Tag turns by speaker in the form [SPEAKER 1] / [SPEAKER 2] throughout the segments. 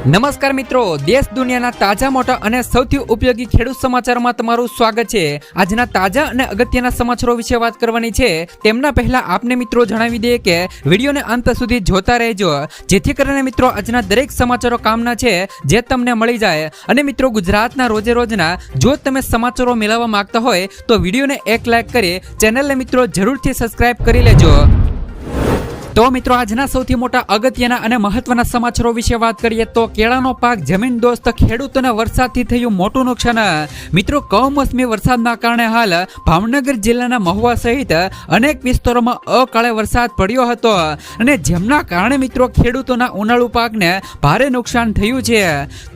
[SPEAKER 1] નમસ્કાર મિત્રો, દેશ દુનિયાના તાજા મોટા અને સૌથી ઉપયોગી ખેડૂત સમાચારમાં તમારું સ્વાગત છે। આજના તાજા અને અગત્યના સમાચારો વિશે વાત કરવાની છે। તેમના પહેલા આપને મિત્રો જણાવી દઈએ કે વિડીયોને અંત સુધી જોતા રહેજો, જેથી કરીને મિત્રો આજના દરેક સમાચારો કામના છે જે તમને મળી જાય। અને મિત્રો ગુજરાતના રોજે રોજના જો તમે સમાચારો મેળવવા માંગતા હોય તો વિડીયોને એક લાઈક કરી ચેનલને મિત્રો જરૂરથી સબસ્ક્રાઇબ કરી લેજો। તો મિત્રો આજના સૌથી મોટા અગત્યના અને મહત્વના સમાચારો વિશે વાત કરીએ તો કેળાનો પાક જમીન દોસ્ત ખેડૂતોને વરસાદથી થયું મોટું નુકસાન। મિત્રો કમોસમી વરસાદના કારણે હાલ ભાવનગર જિલ્લાના મહુવા સહિત અનેક વિસ્તારોમાં અકાળે વરસાદ પડ્યો હતો અને જેમના કારણે મિત્રો ખેડૂતોના ઉનાળુ પાકને ભારે નુકસાન થયું છે।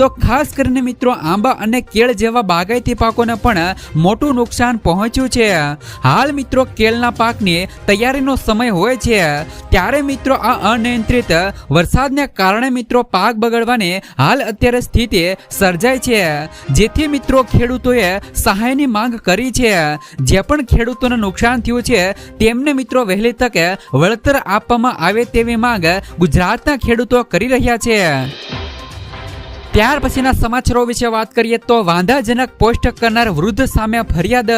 [SPEAKER 1] તો ખાસ કરીને મિત્રો આંબા અને કેળ જેવા બાગાયતી પાકોને પણ મોટું નુકસાન પહોંચ્યું છે। હાલ મિત્રો કેળના પાકની તૈયારીનો સમય હોય છે, ત્યારે મિત્રો આ અનિયંત્રિત વરસાદને કારણે મિત્રો પાક બગડવાની હાલ અત્યારે સ્થિતિ સર્જાય છે, જેથી મિત્રો ખેડૂતોએ સહાયની માંગ કરી છે। જે પણ ખેડૂતોને નુકસાન થયું છે તેમને મિત્રો વહેલી તકે વળતર આપવામાં આવે તેવી માંગ ગુજરાતના ખેડૂતો કરી રહ્યા છે। ત્યાર પછીના સમાચારો વિશે વાત કરીએ તો વાંધાજનક પોસ્ટ કરનાર વૃદ્ધ સામે ફરિયાદ।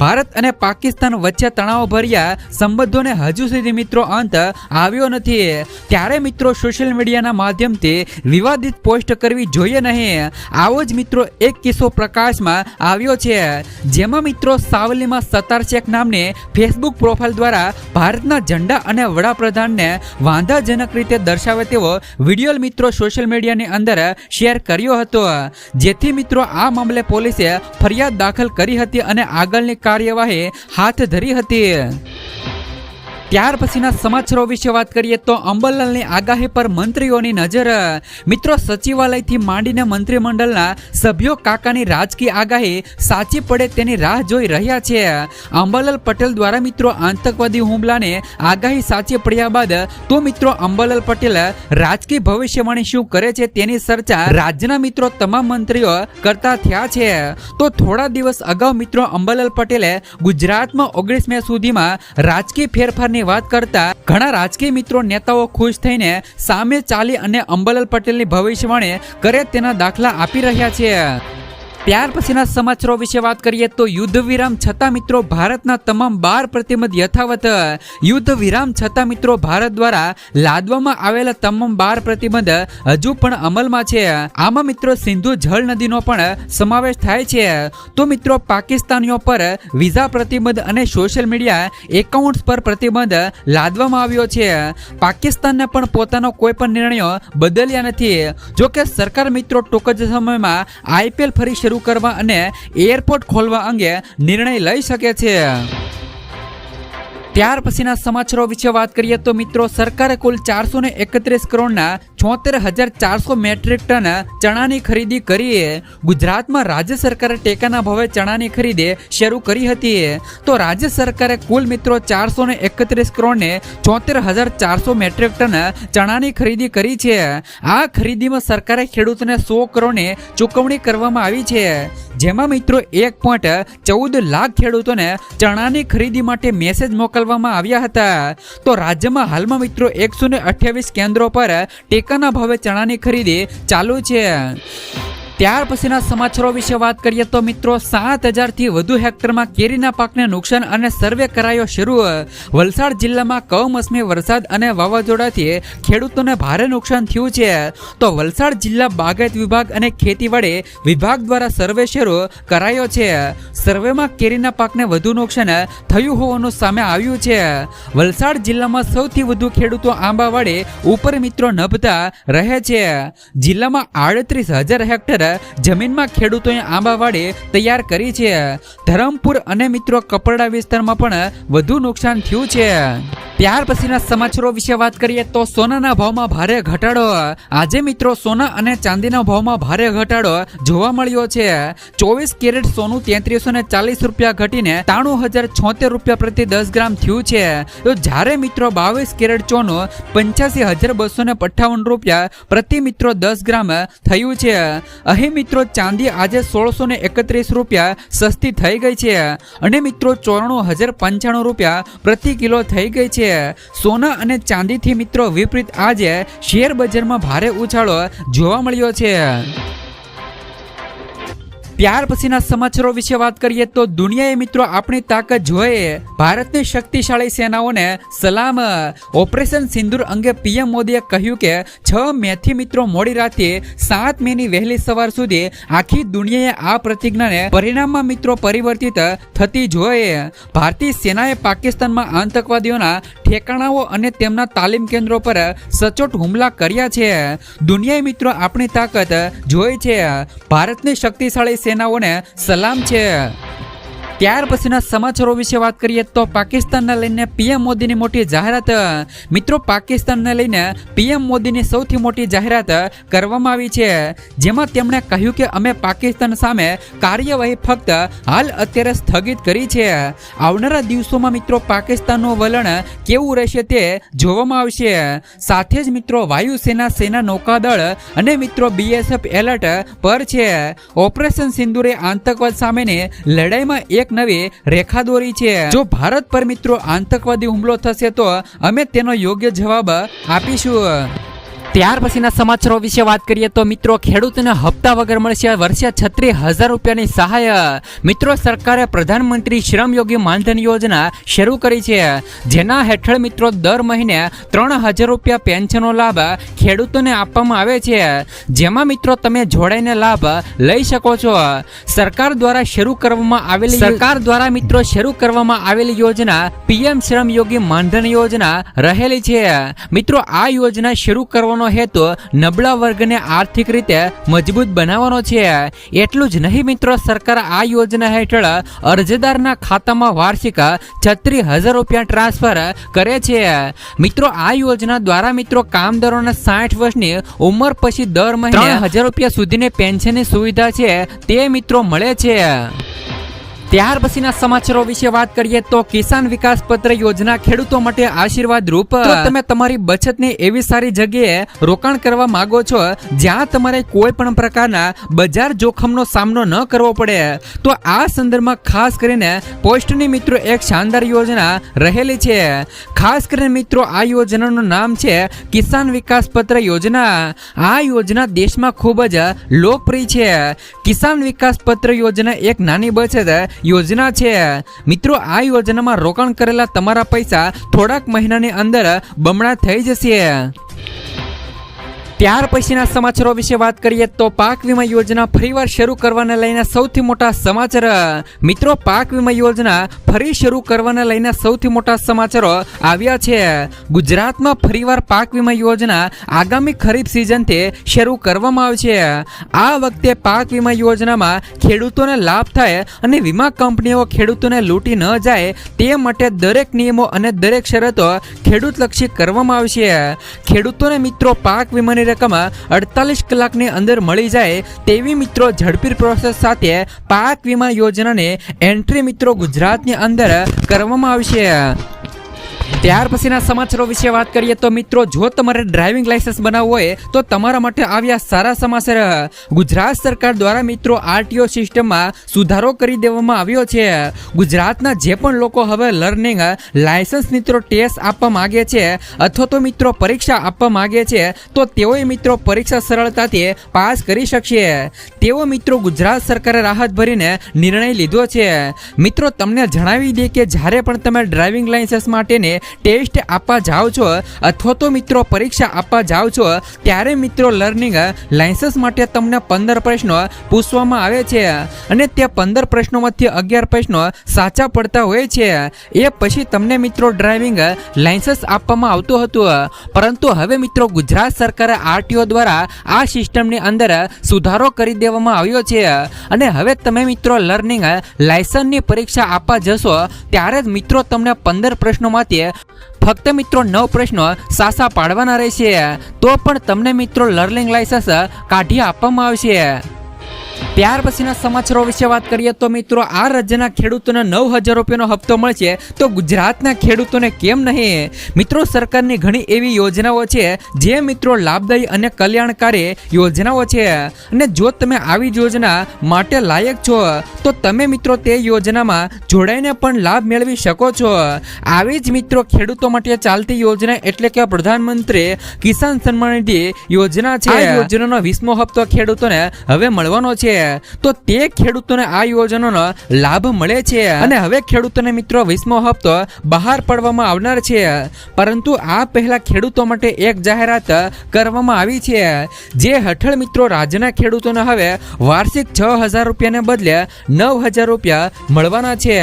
[SPEAKER 1] ભારત અને પાકિસ્તાન વચ્ચે તણાવભર્યા સંબંધોને હજુ સુધી મિત્રો અંત આવ્યો નથી, ત્યારે મિત્રો સોશિયલ મીડિયાના માધ્યમથી વિવાદિત પોસ્ટ કરવી જોઈએ નહીં। આવો જ મિત્રો એક કિસ્સો પ્રકાશમાં આવ્યો છે, જેમાં મિત્રો સાવલીમાં સત્તાર શેખ નામની ફેસબુક પ્રોફાઇલ દ્વારા ભારતના ઝંડા અને વડાપ્રધાનને વાંધાજનક રીતે દર્શાવે તેવો વિડીયો મિત્રો સોશિયલ મીડિયાની અંદર શેર કર્યો હતો, જેથી મિત્રો આ મામલે પોલીસે ફરિયાદ દાખલ કરી હતી અને આગળની કાર્યવાહી હાથ ધરી હતી। ત્યાર પછીના સમાચારો વિશે વાત કરીએ તો અંબાલાલની આગાહી પર મંત્રીઓની નજર। મિત્રો સચિવાલયથી માંડીને મંત્રીમંડળના સભ્યો કાકાની રાજકીય આગાહી સાચી પડે તેની રાહ જોઈ રહ્યા છે। અંબાલાલ પટેલ દ્વારા મિત્રો આતંકવાદી હુમલાની આગાહી સાચી પડ્યા બાદ તો મિત્રો અંબાલાલ પટેલ રાજકીય ભવિષ્યવાણી શું કરે છે તેની ચર્ચા રાજ્યના મિત્રો તમામ મંત્રીઓ કરતા થયા છે। તો થોડા દિવસ અગાઉ મિત્રો અંબાલાલ પટેલે ગુજરાતમાં 19 મે સુધીમાં રાજકીય ફેરફાર વાત કરતા ઘણા રાજકીય મિત્રો નેતાઓ ખુશ થઈને સામે ચાલી અને અંબાલાલ પટેલની ભવિષ્યવાણી કરે તેના દાખલા આપી રહ્યા છે। ત્યાર પછીના સમાચારો વિશે વાત કરીએ તો યુદ્ધ વિરામ છતાં મિત્રો ભારતના તમામ 12 પ્રતિબંધ યથાવત। યુદ્ધ વિરામ છતાં મિત્રો ભારત દ્વારા લાદવામાં આવેલા તમામ 12 પ્રતિબંધ હજુ પણ અમલમાં છે। આમાં મિત્રો સિંધુ જળ નદીનો પણ સમાવેશ થાય છે। તો મિત્રો પાકિસ્તાનીઓ પર વિઝા પ્રતિબંધ અને સોશિયલ મીડિયા એકાઉન્ટ્સ પર પ્રતિબંધ લાદવામાં આવ્યો છે। પાકિસ્તાનને પણ પોતાનો કોઈ પણ નિર્ણયો બદલ્યા નથી। જો કે સરકાર મિત્રો ટૂંક જ સમયમાં IPL ફરી શરૂ કરવા અને એરપોર્ટ ખોલવા અંગે નિર્ણય લઈ શકે છે। ત્યાર પછીના સમાચારો વિશે વાત કરીએ તો મિત્રો સરકારે કુલ 431 કરોડના 76,400 મેટ્રિક ટન ચણાની ખરીદી કરી। ગુજરાતમાં રાજ્ય સરકારે ટેકાના ભાવે ચણાની ખરીદી શરૂ કરી હતી। તો રાજ્ય સરકારે કુલ મિત્રો 431 કરોડને 74,400 મેટ્રિક ટન ચણાની ખરીદી કરી છે। આ ખરીદીમાં સરકારે ખેડૂતોને 100 કરોડની ચૂકવણી કરવામાં આવી છે, જેમાં મિત્રો 1.14 લાખ ખેડૂતોને ચણાની ખરીદી માટે મેસેજ મોકલવામાં આવ્યા હતા। તો રાજ્યમાં હાલમાં મિત્રો 128 કેન્દ્રો પર ટેકાના ભાવે ચણાની ખરીદી ચાલુ છે। ત્યાર પછીના સમાચારો વિશે વાત કરીએ તો મિત્રો 7,000 થી વધુ હેક્ટરમાં કેરીના પાકને નુકસાન અને સર્વે કરાયો શરૂ। વલસાડ જિલ્લામાં કમોસમી વરસાદ અને વાવાઝોડાથી ખેડૂતોને ભારે નુકસાન થયું છે। તો વલસાડ જિલ્લા બાગાયત વિભાગ અને ખેતીવાડી વિભાગ દ્વારા સર્વે શરૂ કરાયો છે। સર્વેમાં કેરીના પાકને વધુ નુકસાન થયું હોવાનું સામે આવ્યું છે। વલસાડ જિલ્લામાં સૌથી વધુ ખેડૂતો આંબાવાડી ઉપર મિત્રો નભતા રહે છે। જિલ્લામાં 38,000 હેક્ટર જમીનમાં ખેડૂતોએ આંબાવાડી તૈયાર કરી છે। ધરમપુર અને મિત્રો કપરડા વિસ્તારમાં પણ વધુ નુકસાન થયું છે। ત્યાર પછીના સમાચારો વિશે વાત કરીએ તો સોનાના ભાવમાં ભારે ઘટાડો। આજે મિત્રો સોના અને ચાંદીના ભાવમાં ભારે ઘટાડો જોવા મળ્યો છે। 24 કેરેટ સોનું 3340 રૂપિયા ઘટીને 93,076 રૂપિયા પ્રતિ 10 ગ્રામ થયું છે। તો જ્યારે મિત્રો 22 કેરેટ સોનું 85,258 રૂપિયા પ્રતિ મિત્રો 10 ગ્રામ થયું છે। અહીં મિત્રો ચાંદી આજે 1631 રૂપિયા સસ્તી થઈ ગઈ છે અને મિત્રો 94,095 રૂપિયા પ્રતિ કિલો થઈ ગઈ છે. સોના અને ચાંદીથી મિત્રો વિપરીત આજે શેર બજારમાં ભારે ઉછાળો જોવા મળ્યો છે. ત્યાર પછીના સમાચારો વિશે વાત કરીએ તો દુનિયાએ મિત્રો આપણી તાકાત જોઈ ભારતની શક્તિશાળી સેનાઓને સલામ. ઓપરેશન સિંદૂર અંગે પીએમ મોદીએ કહ્યું કે 6 મેથી મિત્રો મોડી રાતે 7 મેની વહેલી સવાર સુધી આખી દુનિયાએ આ પ્રતિજ્ઞાને પરિણામમાં મિત્રો પરિવર્તિત થતી જોઈ. ભારતીય સેનાએ પાકિસ્તાનમાં આતંકવાદીઓના ઠેકાણાઓ અને તેમના તાલીમ કેન્દ્રો પર સચોટ હુમલા કર્યા છે. દુનિયાએ મિત્રો આપણી તાકાત જોઈ છે. ભારતની શક્તિશાળી સેનાઓને સલામ છે. ત્યાર પછીના સમાચારો વિશે વાત કરીએ તો પાકિસ્તાનને લઈને પીએમ મોદીની મોટી જાહેરાત. મિત્રો પાકિસ્તાનને લઈને પીએમ મોદીની સૌથી મોટી જાહેરાત કરવામાં આવી છે, જેમાં તેમણે કહ્યું કે અમે પાકિસ્તાન સામે કાર્યવાહી ફક્ત હાલ અત્યારે સ્થગિત કરી છે. આવનારા દિવસોમાં મિત્રો પાકિસ્તાનનું વલણ કેવું રહેશે તે જોવામાં આવશે. સાથે જ મિત્રો વાયુસેના, સેના, નૌકાદળ અને મિત્રો BSF એલર્ટ પર છે. ઓપરેશન સિંદૂરે આતંકવાદ સામેની લડાઈમાં એક નવી રેખા દોરી છે. જો ભારત પર મિત્રો આતંકવાદી હુમલો થશે તો અમે તેનો યોગ્ય જવાબ આપીશું. ત્યાર પછીના સમાચારો વિશે વાત કરીએ તો મિત્રો ખેડૂતોને હપ્તા વગર મળશે વર્ષે 36,000 રૂપિયાની સહાય. મિત્રો સરકારે પ્રધાનમંત્રી શ્રમયોગી માનધન યોજના શરૂ કરી છે, જેના હેઠળ મિત્રો દર મહિને 3,000 રૂપિયા પેન્શનનો લાભ ખેડૂતોને આપવામાં આવે છે, જેમાં મિત્રો તમે જોડાઈને લાભ લઈ શકો છો. સરકાર દ્વારા શરૂ કરવામાં આવેલી યોજના પીએમ શ્રમયોગી માનધન યોજના રહેલી છે. મિત્રો આ યોજના શરૂ કરવાનો હેતુ નબળા વર્ગને આર્થિક રીતે મજબૂત બનાવવાનો છે. એટલું જ નહીં મિત્રો, સરકાર આ યોજના હેઠળ અરજદારના ખાતામાં વાર્ષિક 36,000 રૂપિયા ટ્રાન્સફર કરે છે. મિત્રો આ યોજના દ્વારા મિત્રો કામદારોને 60 વર્ષની ઉંમર પછી દર મહિને 3,000 રૂપિયા સુધીની પેન્શનની સુવિધા છે તે મિત્રો મળે છે. ત્યાર પછીના સમાચારો વિશે વાત કરીએ તો કિસાન વિકાસ પત્ર યોજના ખેડૂતો માટે આશીર્વાદ રૂપ. તો તમે તમારી બચતની એવી સારી જગ્યાએ રોકાણ કરવા માંગો છો જ્યાં તમારે કોઈ પણ પ્રકારના બજાર જોખમનો સામનો ન કરવો પડે, તો આ સંદર્ભમાં ખાસ કરીને પોસ્ટની મિત્રો એક શાનદાર યોજના રહેલી છે. ખાસ કરીને મિત્રો આ યોજનાનું નામ છે કિસાન વિકાસ પત્ર યોજના. આ યોજના દેશમાં ખૂબ જ લોકપ્રિય છે. કિસાન વિકાસ પત્ર યોજના એક નાની બચત યોજના છે. મિત્રો આ યોજનામાં રોકાણ કરેલા તમારા પૈસા થોડાક મહિનાની અંદર બમણા થઈ જશે. ત્યાર પછીના સમાચારો વિશે વાત કરીએ તો પાક વીમા યોજના ફરીવાર શરૂ કરવાને લઈને સૌથી મોટા સમાચાર. મિત્રો પાક વીમા યોજના ફરી શરૂ કરવાને લઈને સૌથી મોટા સમાચારો આવ્યા છે. ગુજરાતમાં ફરીવાર પાક વીમા યોજના આગામી ખરીફ સિઝનથી શરૂ કરવામાં આવશે. આ વખતે પાક વીમા યોજનામાં ખેડૂતોને લાભ થાય અને વીમા કંપનીઓ ખેડૂતોને લૂંટી ન જાય તે માટે દરેક નિયમો અને દરેક શરતો ખેડૂતલક્ષી કરવામાં આવશે. ખેડૂતોને મિત્રો પાક વીમાની રકમ 48 કલાકની અંદર મળી જાય તેવી મિત્રો ઝડપી પ્રોસેસ સાથે પાક વીમા યોજનાની એન્ટ્રી મિત્રો ગુજરાતની અંદર કરવામાં આવશે. ત્યાર પછીના સમાચારો વિશે વાત કરીએ તો મિત્રો જો તમારે ડ્રાઇવિંગ લાયસન્સ બનાવવું હોય તો તમારા માટે આવ્યા સારા સમાચાર. ગુજરાત સરકાર દ્વારા મિત્રો RTO સિસ્ટમમાં સુધારો કરી દેવામાં આવ્યો છે. ગુજરાતના જે પણ લોકો હવે લર્નિંગ લાયસન્સ મિત્રો ટેસ્ટ આપવા માંગે છે અથવા તો મિત્રો પરીક્ષા આપવા માંગે છે તો તેઓએ મિત્રો પરીક્ષા સરળતાથી પાસ કરી શકશે. તેઓ મિત્રો ગુજરાત સરકારે રાહત ભરીને નિર્ણય લીધો છે. મિત્રો તમને જણાવી દે કે જ્યારે પણ તમે ડ્રાઇવિંગ લાયસન્સ માટેની ટેસ્ટ આપવા જાઓ છો અથવા તો મિત્રો પરીક્ષા આપવા જાઓ છો ત્યારે મિત્રો લર્નિંગ લાયસન્સ માટે તમને 15 પ્રશ્નો પૂછવામાં આવે છે અને તે 15 પ્રશ્નોમાંથી 11 પ્રશ્નો સાચા પડતા હોય છે. એ પછી તમને મિત્રો ડ્રાઇવિંગ લાયસન્સ આપવામાં આવતું હતું, પરંતુ હવે મિત્રો ગુજરાત સરકારે RTO દ્વારા આ સિસ્ટમની અંદર સુધારો કરી દેવામાં આવ્યો છે અને હવે તમે મિત્રો લર્નિંગ લાયસન્સની પરીક્ષા આપવા જશો ત્યારે જ મિત્રો તમને 15 પ્રશ્નોમાંથી ફક્ત મિત્રો 9 પ્રશ્નો સાચા પાડવાના રહેશે, તો પણ તમને મિત્રો લર્નિંગ લાયસન્સ કાઢી આપવામાં આવશે. ત્યાર પછીના સમાચારો વિશે વાત કરીએ તો મિત્રો, આ રાજ્યના ખેડૂતોને 9,000 રૂપિયાનો હપ્તો મળશે તો ગુજરાતના ખેડૂતોને કેમ નહીં? મિત્રો, સરકારની ઘણી એવી યોજનાઓ છે જે મિત્રો લાભદાયી અને કલ્યાણકારી યોજનાઓ છે, અને જો તમે આવી યોજના માટે લાયક છો તો તમે મિત્રો તે યોજનામાં જોડાઈને પણ લાભ મેળવી શકો છો. આવી જ મિત્રો ખેડૂતો માટે ચાલતી યોજના એટલે કે પ્રધાનમંત્રી કિસાન સન્માન નિધિ યોજના છે. આ યોજનાનો 20મો હપ્તો ખેડૂતોને હવે મળવાનો છે, તો તે ખેડૂતોને આ યોજનાનો લાભ મળે છે, અને હવે ખેડૂતોને મિત્રો 20મો હપ્તો બહાર પાડવામાં આવનાર છે. પરંતુ આ પહેલા ખેડૂતો માટે એક જાહેરાત કરવામાં આવી છે, જે હેઠળ મિત્રો રાજ્યના ખેડૂતોને હવે વાર્ષિક 6,000 રૂપિયાને બદલે 9,000 રૂપિયા મળવાના છે.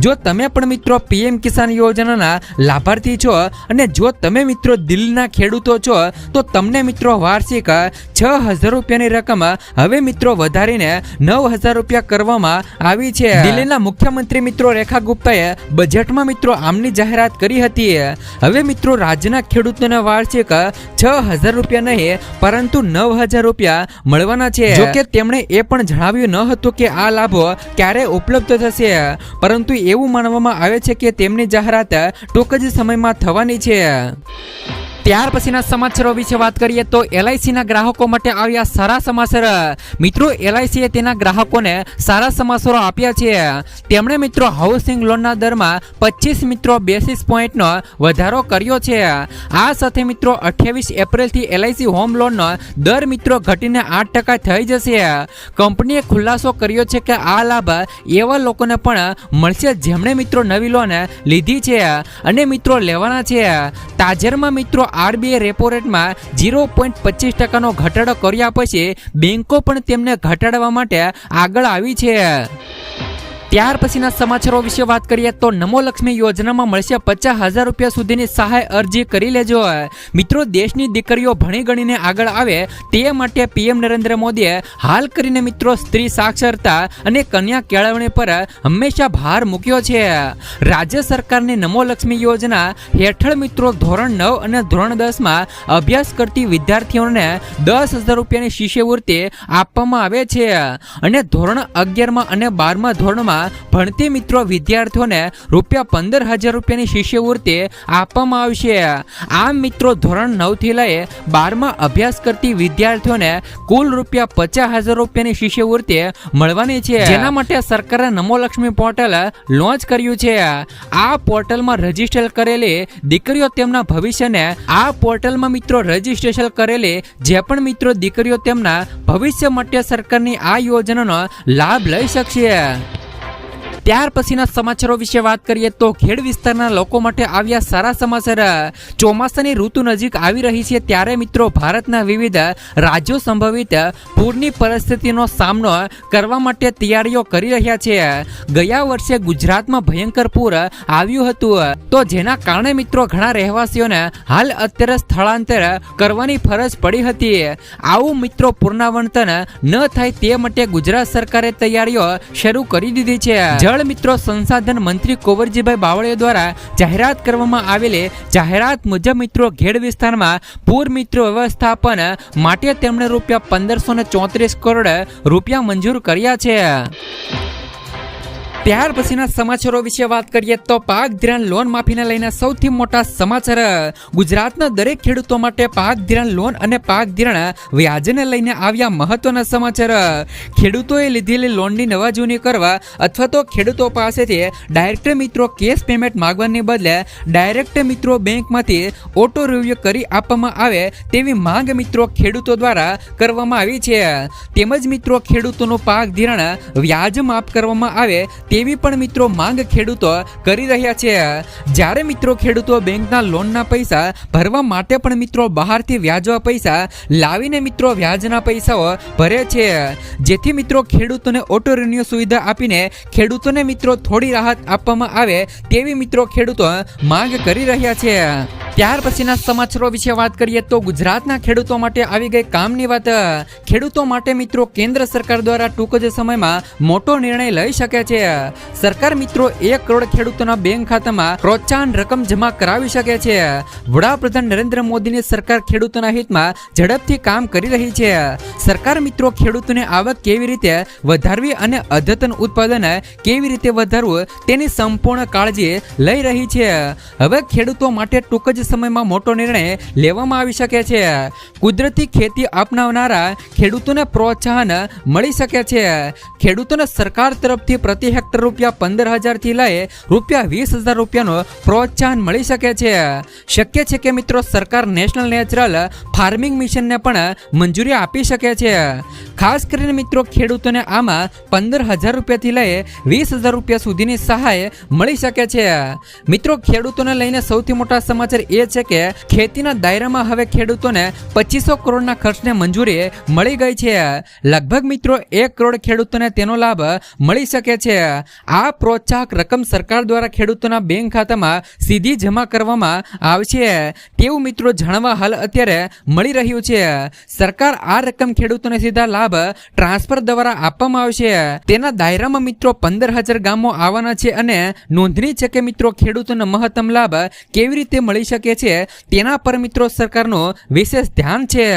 [SPEAKER 1] જો તમે પણ મિત્રો પીએમ કિસાન યોજનાના લાભાર્થી છો અને જો તમે મિત્રો દિલ્હીના ખેડૂતો છો તો તમને મિત્રો વાર્ષિક 6,000 રૂપિયાની રકમ હવે મિત્રો વધારીને 9,000 રૂપિયા કરવામાં આવી છે. દિલ્હીના મુખ્યમંત્રી મિત્રો રેખા ગુપ્તાએ બજેટમાં મિત્રો આમની જાહેરાત કરી હતી. હવે મિત્રો રાજ્યના ખેડૂતોને વાર્ષિક 6,000 રૂપિયા નહીં પરંતુ 9,000 રૂપિયા મળવાના છે. જોકે તેમણે એ પણ જણાવ્યું ન હતું કે આ લાભો ક્યારે ઉપલબ્ધ થશે, પરંતુ એવું માનવામાં આવે છે કે તેમની જાહેરાત ટૂંક જ સમયમાં થવાની છે. ત્યાર પછીના સમાચારો વિશે વાત કરીએ તો એલઆઈસીના ગ્રાહકો માટે આવ્યા સારા સમાચાર. મિત્રો, એલઆઈસીએ તેના ગ્રાહકોને સારા સમાચારો આપ્યા છે. તેમણે મિત્રો હાઉસિંગ લોનના દરમાં 25 મિત્રો બેસિસ પોઈન્ટનો વધારો કર્યો છે. આ સાથે મિત્રો 28 એપ્રિલથી એલઆઈસી હોમ લોનનો દર મિત્રો ઘટીને 8% થઈ જશે. કંપનીએ ખુલાસો કર્યો છે કે આ લાભ એવા લોકોને પણ મળશે જેમણે મિત્રો નવી લોન લીધી છે અને મિત્રો લેવાના છે. તાજેતરમાં મિત્રો આરબીઆઈ રેપો રેટમાં 0.25% ઘટાડો કર્યા પછી બેંકો પણ તેમને ઘટાડવા માટે આગળ આવી છે. ત્યાર પછીના સમાચારો વિશે વાત કરીએ તો નમો લક્ષ્મી યોજનામાં મળશે 50,000 રૂપિયા સુધીની સહાય. અરજી કરી લેજો. મિત્રો, દેશની દીકરીઓ ભણી ગણીને આગળ આવે તે માટે પીએમ નરેન્દ્ર મોદીએ હાલ કરીને મિત્રો સ્ત્રી સાક્ષરતા અને કન્યા કેળવણી પર હંમેશા ભાર મૂક્યો છે. રાજ્ય સરકારની નમો લક્ષ્મી યોજના હેઠળ મિત્રો ધોરણ 9 અને ધોરણ 10માં અભ્યાસ કરતી વિદ્યાર્થીઓને 10,000 રૂપિયાની શિષ્યવૃત્તિ આપવામાં આવે છે, અને ધોરણ 11માં અને 12મા ધોરણમાં ભણતી મિત્રો વિદ્યાર્થીઓને ₹15,000 રૂપિયાની શિષ્યવૃત્તિ આપવામાં આવશે. આમ મિત્રો ધોરણ 9 થી લઈ 12માં અભ્યાસ કરતી વિદ્યાર્થીઓને કુલ ₹50,000 રૂપિયાની શિષ્યવૃત્તિ મળવાની છે, જેના માટે સરકારે નમો લક્ષ્મી પોર્ટલ લોન્ચ કર્યું છે. આ પોર્ટલમાં રજીસ્ટર કરેલી દીકરીઓ તેમના ભવિષ્યને આ પોર્ટલમાં મિત્રો રજીસ્ટ્રેશન કરેલી જે પણ મિત્રો દીકરીઓ તેમના ભવિષ્ય માટે સરકારની આ યોજનાનો લાભ લઈ શકશે. ત્યાર પછીના સમાચારો વિશે વાત કરીએ તો ખેડ વિસ્તારના લોકો માટે આવ્યા સારા સમાચાર. ચોમાસાની ઋતુ નજીક આવી રહી છે ત્યારે મિત્રો ભારતના વિવિધ રાજ્યો સંભવિત પૂરની પરિસ્થિતિનો સામનો કરવા માટે તૈયારીઓ કરી રહ્યા છે. ગયા વર્ષે ગુજરાતમાં ભયંકર પૂર આવ્યું હતું, તો જેના કારણે મિત્રો ઘણા રહેવાસીઓને હાલ અત્યારે સ્થળાંતર કરવાની ફરજ પડી હતી. આવું મિત્રો પુનરાવર્તન ન થાય તે માટે ગુજરાત સરકારે તૈયારીઓ શરૂ કરી દીધી છે. જળ મિત્રો સંસાધન મંત્રી કુંવરજીભાઈ બાવળિયા દ્વારા જાહેરાત કરવામાં આવેલી જાહેરાત મુજબ મિત્રો ખેડ વિસ્તારમાં પૂર મિત્રો વ્યવસ્થાપન માટે તેમણે ₹1,534 કરોડ રૂપિયા મંજૂર કર્યા છે. ત્યાર પછીના સમાચારો વિશે વાત કરીએ તો પાક ધિરાણ લોન માફીને લઈને સૌથી મોટા સમાચાર. ગુજરાતના દરેક ખેડૂતો માટે પાક ધિરાણ લોન અને પાક ધિરાણ વ્યાજને લઈને આવ્યા મહત્વના સમાચાર. ખેડૂતોએ લીધેલી લોનની નવા જૂની કરવા અથવા તો ખેડૂતો પાસેથી ડાયરેક્ટ મિત્રો કેશ પેમેન્ટ માંગવાને બદલે ડાયરેક્ટ મિત્રો બેંકમાંથી ઓટો રિવ્યુ કરી આપવામાં આવે તેવી માંગ મિત્રો ખેડૂતો દ્વારા કરવામાં આવી છે. તેમજ મિત્રો ખેડૂતોનું પાક ધિરાણ વ્યાજ માફ કરવામાં આવે તેવી પણ મિત્રો માંગ ખેડૂતો કરી રહ્યા છે. જ્યારે મિત્રો ખેડૂતો બેંકના લોનના પૈસા ભરવા માટે પણ મિત્રો બહારથી વ્યાજવા પૈસા લાવીને મિત્રો વ્યાજના પૈસાઓ ભરે છે, જેથી મિત્રો ખેડૂતોને ઓટો રિન્યુ સુવિધા આપીને ખેડૂતોને મિત્રો થોડી રાહત આપવામાં આવે તેવી મિત્રો ખેડૂતો માંગ કરી રહ્યા છે. ત્યાર પછીના સમાચારો વિશે વાત કરીએ તો ગુજરાતના ખેડૂતો માટે આવી ગઈ કામની વાત। ખેડૂતો માટે મિત્રો કેન્દ્ર સરકાર દ્વારા ટૂંક જ સમયમાં મોટો નિર્ણય લઈ શકે છે। સરકાર મિત્રો 1 કરોડ ખેડૂતોના બેંક ખાતામાં પ્રોત્સાહન રકમ જમા કરાવી શકે છે। વડાપ્રધાન નરેન્દ્ર મોદીની સરકાર ખેડૂતોના હિતમાં ઝડપથી કામ કરી રહી છે। સરકાર મિત્રો ખેડૂતોની આવક કેવી રીતે વધારવી અને અદ્યતન ઉત્પાદન કેવી રીતે વધારવું તેની સંપૂર્ણ કાળજી લઈ રહી છે। હવે ખેડૂતો માટે ટૂંક જ સમયમાં મોટો નિર્ણય લેવામાં આવી શકે છે। કુદરતી ખેતી અપનાવનારા ખેડૂતોને પ્રોત્સાહન મળી શકે છે। ખેડૂતોને સરકાર તરફથી પ્રતિ હેક્ટર ₹15,000 થી લઈ ₹20,000 પ્રોત્સાહન મળી શકે છે। શક્ય છે કે મિત્રો સરકાર નેશનલ નેચરલ ફાર્મિંગ મિશનને પણ મંજૂરી આપી શકે છે। ખાસ કરીને મિત્રો ખેડૂતોને આમાં ₹15,000 થી લઈ ₹20,000 સુધીની સહાય મળી શકે છે। મિત્રો ખેડૂતોને લઈને સૌથી મોટા સમાચાર એ છે કે ખેતીના દાયરામાં હવે ખેડૂતોને 2500 કરોડના ખર્ચને મંજૂરી મળી ગઈ છે। લગભગ મિત્રો 1 કરોડ ખેડૂતોને તેનો લાભ મળી શકે છે। આ પ્રોત્સાહક રકમ સરકાર દ્વારા ખેડૂતોના બેંક ખાતામાં સીધી જમા કરવામાં આવશે તેવું મિત્રો જાણવા હાલ અત્યારે મળી રહ્યું છે। સરકાર આ રકમ ખેડૂતોને સીધા લાભ ટ્રાન્સફર દ્વારા આપવામાં આવશે। તેના દાયરામાં મિત્રો 15,000 ગામો આવવાના છે અને નોંધનીય છે કે મિત્રો ખેડૂતોને મહત્તમ લાભ કેવી રીતે મળી શકે છે તેના પર મિત્રો સરકારનું વિશેષ ધ્યાન છે।